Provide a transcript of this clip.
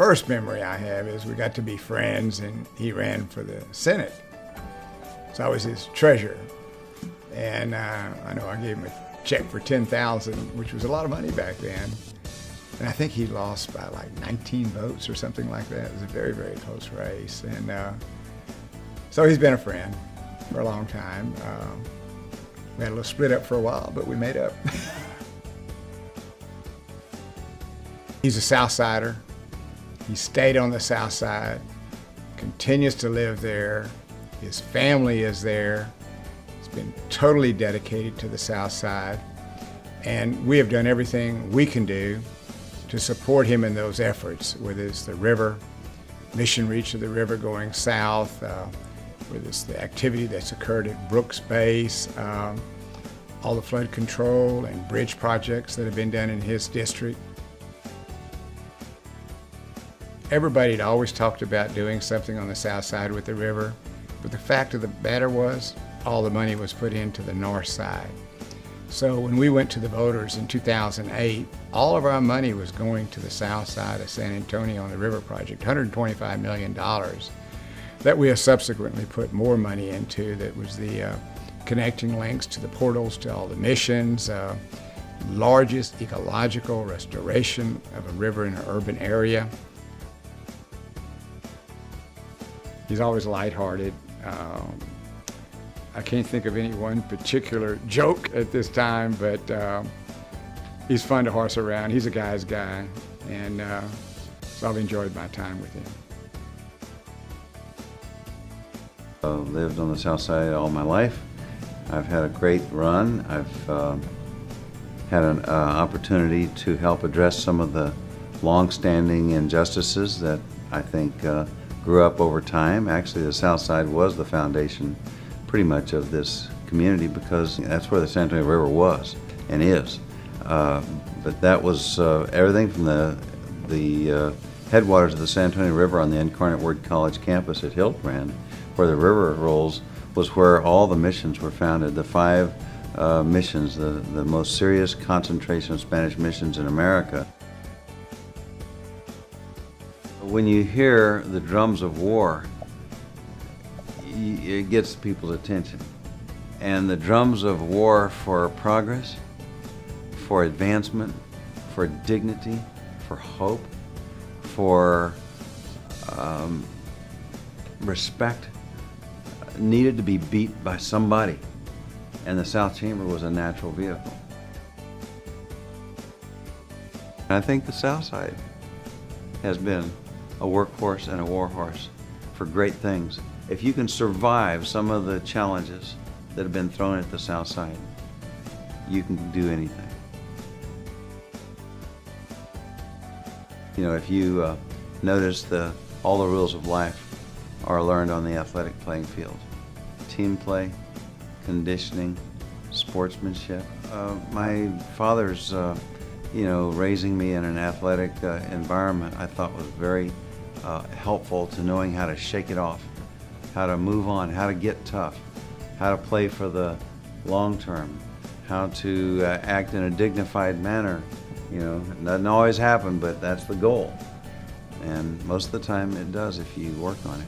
first memory I have is we got to be friends, and he ran for the Senate. So I was his treasurer. And I know I gave him a check for $10,000, which was a lot of money back then. And I think he lost by like 19 votes or something like that. It was a very, very close race. And so he's been a friend for a long time. We had a little split up for a while, but we made up. He's a South Sider. He stayed on the South Side, continues to live there. His family is there. He's been totally dedicated to the South Side. And we have done everything we can do to support him in those efforts, whether it's the river, mission reach of the river going south, whether it's the activity that's occurred at Brooks Base, all the flood control and bridge projects that have been done in his district. Everybody had always talked about doing something on the south side with the river, but the fact of the matter was, all the money was put into the north side. So when we went to the voters in 2008, all of our money was going to the south side of San Antonio on the river project, $125 million, that we have subsequently put more money into. That was the connecting links to the portals to all the missions, largest ecological restoration of a river in an urban area. He's always lighthearted. I can't think of any one particular joke at this time, but he's fun to horse around. He's a guy's guy, and so I've enjoyed my time with him. I've lived on the south side all my life. I've had a great run. I've had an opportunity to help address some of the long-standing injustices that I think grew up over time. Actually, the south side was the foundation pretty much of this community, because that's where the San Antonio River was and is. But that was everything from the headwaters of the San Antonio River on the Incarnate Word College campus at Hillbrand, where the river rolls, was where all the missions were founded. The 5 missions, the most serious concentration of Spanish missions in America. When you hear the drums of war, it gets people's attention. And the drums of war for progress, for advancement, for dignity, for hope, for respect, needed to be beat by somebody. And the South Chamber was a natural vehicle. And I think the South Side has been a workhorse and a warhorse for great things. If you can survive some of the challenges that have been thrown at the South Side, you can do anything. You know, if you notice all the rules of life are learned on the athletic playing field. Team play, conditioning, sportsmanship. My father's, raising me in an athletic environment, I thought was very helpful to knowing how to shake it off, how to move on, how to get tough, how to play for the long term, how to act in a dignified manner. You know, it doesn't always happen, but that's the goal. And most of the time it does if you work on it.